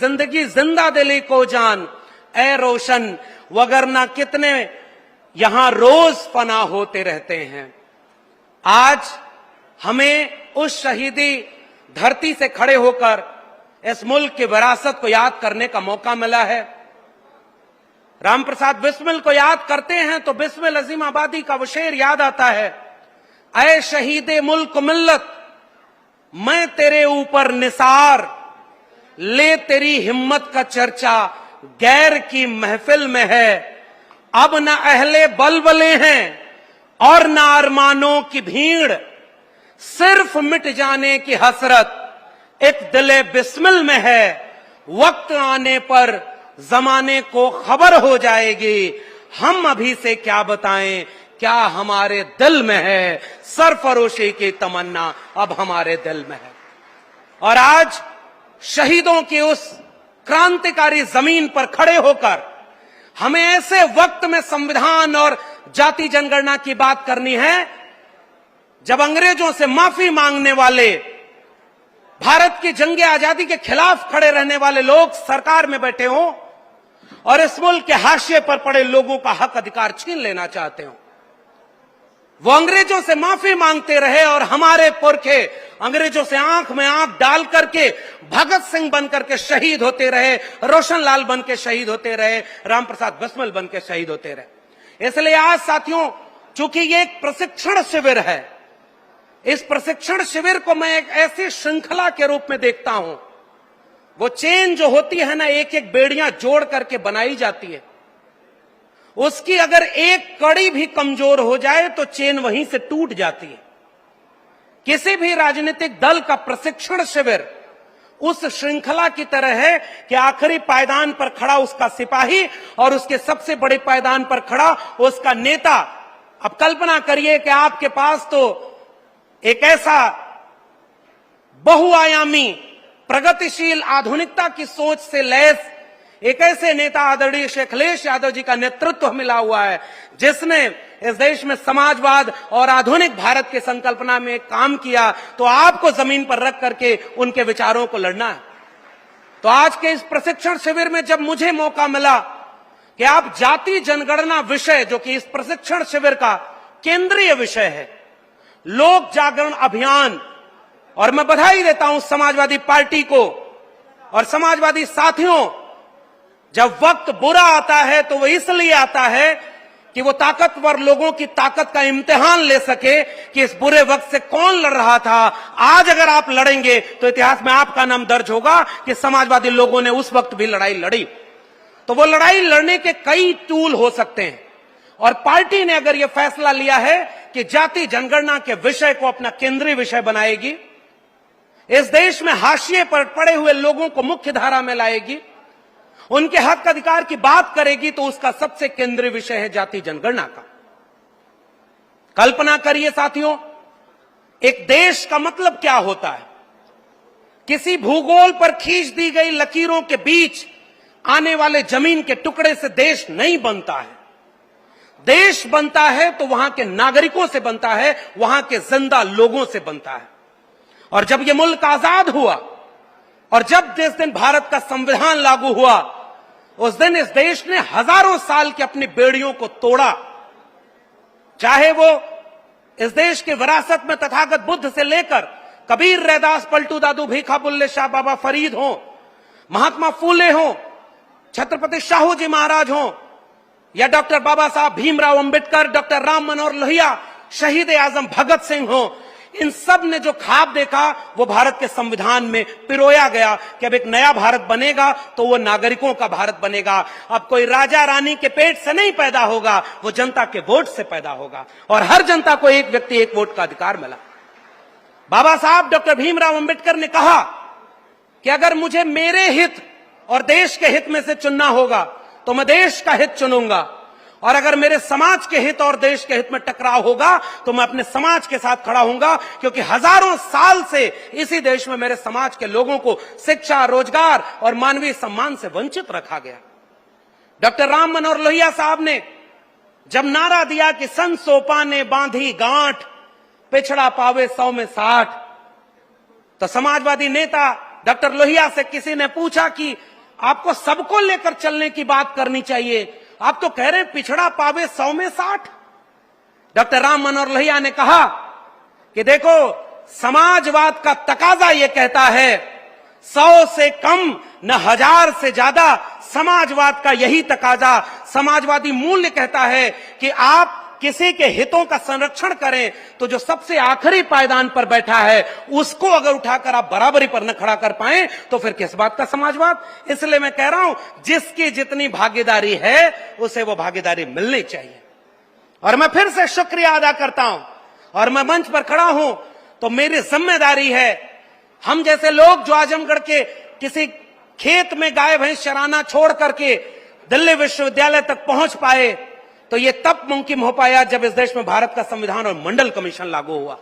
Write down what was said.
जिंदगी जिंदा दिली को जान ए रोशन, वगरना कितने यहां रोज फना होते रहते हैं। आज हमें उस शहीदी धरती से खड़े होकर इस मुल्क की विरासत को याद करने का मौका मिला है। राम प्रसाद बिस्मिल को याद करते हैं तो बिस्मिल अजीम आबादी का वो शेर याद आता है, ऐ शहीदे मुल्क मिल्लत मैं तेरे ऊपर निसार, ले तेरी हिम्मत का चर्चा गैर की महफिल में है। अब न अहले बलबले हैं और न अरमानों की भीड़, सिर्फ मिट जाने की हसरत एक दिले बिस्मिल में है। वक्त आने पर जमाने को खबर हो जाएगी, हम अभी से क्या बताएं क्या हमारे दिल में है। सरफरोशी की तमन्ना अब हमारे दिल में है। और आज शहीदों की उस क्रांतिकारी जमीन पर खड़े होकर हमें ऐसे वक्त में संविधान और जाति जनगणना की बात करनी है जब अंग्रेजों से माफी मांगने वाले, भारत की जंगे आजादी के खिलाफ खड़े रहने वाले लोग सरकार में बैठे हों और इस मुल्क के हाशिए पर पड़े लोगों का हक अधिकार छीन लेना चाहते हो। वो अंग्रेजों से माफी मांगते रहे और हमारे पुरखे अंग्रेजों से आंख में आंख डाल करके भगत सिंह बन करके शहीद होते रहे, रोशन लाल बन के शहीद होते रहे, राम प्रसाद बिस्मिल बन के शहीद होते रहे। इसलिए आज साथियों, चूंकि ये एक प्रशिक्षण शिविर है, इस प्रशिक्षण शिविर को मैं एक ऐसी श्रृंखला के रूप में देखता हूं। वो चेन जो होती है ना, एक एक बेड़ियां जोड़ करके बनाई जाती है, उसकी अगर एक कड़ी भी कमजोर हो जाए तो चेन वहीं से टूट जाती है। किसी भी राजनीतिक दल का प्रशिक्षण शिविर उस श्रृंखला की तरह है कि आखिरी पायदान पर खड़ा उसका सिपाही और उसके सबसे बड़े पायदान पर खड़ा उसका नेता। अब कल्पना करिए कि आपके पास तो एक ऐसा बहुआयामी प्रगतिशील आधुनिकता की सोच से लैस एक ऐसे नेता आदरणीय शेख अखिलेश यादव जी का नेतृत्व मिला हुआ है, जिसने इस देश में समाजवाद और आधुनिक भारत की संकल्पना में काम किया। तो आपको जमीन पर रख करके उनके विचारों को लड़ना है। तो आज के इस प्रशिक्षण शिविर में जब मुझे मौका मिला कि आप जाति जनगणना विषय, जो कि इस प्रशिक्षण शिविर का केंद्रीय विषय है, लोक जागरण अभियान, और मैं बधाई देता हूं समाजवादी पार्टी को और समाजवादी साथियों, जब वक्त बुरा आता है तो वो इसलिए आता है कि वो ताकतवर लोगों की ताकत का इम्तिहान ले सके कि इस बुरे वक्त से कौन लड़ रहा था। आज अगर आप लड़ेंगे तो इतिहास में आपका नाम दर्ज होगा कि समाजवादी लोगों ने उस वक्त भी लड़ाई लड़ी। तो वो लड़ाई लड़ने के कई टूल हो सकते हैं और पार्टी ने अगर यह फैसला लिया है कि जाति जनगणना के विषय को अपना केंद्रीय विषय बनाएगी, इस देश में हाशिए पर पड़े हुए लोगों को मुख्य धारा में लाएगी, उनके हक अधिकार की बात करेगी, तो उसका सबसे केंद्रीय विषय है जाति जनगणना का। कल्पना करिए साथियों, एक देश का मतलब क्या होता है। किसी भूगोल पर खींच दी गई लकीरों के बीच आने वाले जमीन के टुकड़े से देश नहीं बनता है। देश बनता है तो वहां के नागरिकों से बनता है, वहां के जिंदा लोगों से बनता है। और जब यह मुल्क आजाद हुआ और जब जिस दिन भारत का संविधान लागू हुआ, उस दिन इस देश ने हजारों साल की अपनी बेड़ियों को तोड़ा। चाहे वो इस देश की विरासत में तथागत बुद्ध से लेकर कबीर, रैदास, पलटू दादू, भीखा बुल्ले शाह, बाबा फरीद हो, महात्मा फूले हो, छत्रपति शाहू जी महाराज हो, या डॉक्टर बाबा साहब भीमराव अंबेडकर, डॉक्टर राम मनोहर लोहिया, शहीद आजम भगत सिंह हो, इन सब ने जो ख्वाब देखा वो भारत के संविधान में पिरोया गया कि अब एक नया भारत बनेगा तो वो नागरिकों का भारत बनेगा। अब कोई राजा रानी के पेट से नहीं पैदा होगा, वो जनता के वोट से पैदा होगा और हर जनता को एक व्यक्ति एक वोट का अधिकार मिला। बाबा साहब डॉक्टर भीमराव अंबेडकर ने कहा कि अगर मुझे मेरे हित और देश के हित में से चुनना होगा तो मैं देश का हित चुनूंगा, और अगर मेरे समाज के हित और देश के हित में टकराव होगा तो मैं अपने समाज के साथ खड़ा हूंगा, क्योंकि हजारों साल से इसी देश में मेरे समाज के लोगों को शिक्षा, रोजगार और मानवीय सम्मान से वंचित रखा गया। डॉक्टर राम मनोहर लोहिया साहब ने जब नारा दिया कि सन सोपा ने बांधी गांठ, पिछड़ा पावे 100 में 60, तो समाजवादी नेता डॉक्टर लोहिया से किसी ने पूछा कि आपको सबको लेकर चलने की बात करनी चाहिए, आप तो कह रहे हैं पिछड़ा पावे 100 में 60। डॉक्टर राम मनोहर लोहिया ने कहा कि देखो, समाजवाद का तकाजा यह कहता है 100 से कम न 1000 से ज्यादा, समाजवाद का यही तकाजा, समाजवादी मूल्य कहता है कि आप किसी के हितों का संरक्षण करें तो जो सबसे आखिरी पायदान पर बैठा है उसको अगर उठाकर आप बराबरी पर न खड़ा कर पाए तो फिर किस बात का समाजवाद। इसलिए मैं कह रहा हूं, जिसकी जितनी भागीदारी है उसे वो भागीदारी मिलनी चाहिए। और मैं फिर से शुक्रिया अदा करता हूं, और मैं मंच पर खड़ा हूं तो मेरी जिम्मेदारी है, हम जैसे लोग जो आजमगढ़ के किसी खेत में गाय भैंस चराना छोड़ करके दिल्ली विश्वविद्यालय तक पहुंच पाए, तो ये तब मुमकिन हो पाया जब इस देश में भारत का संविधान और मंडल कमीशन लागू हुआ।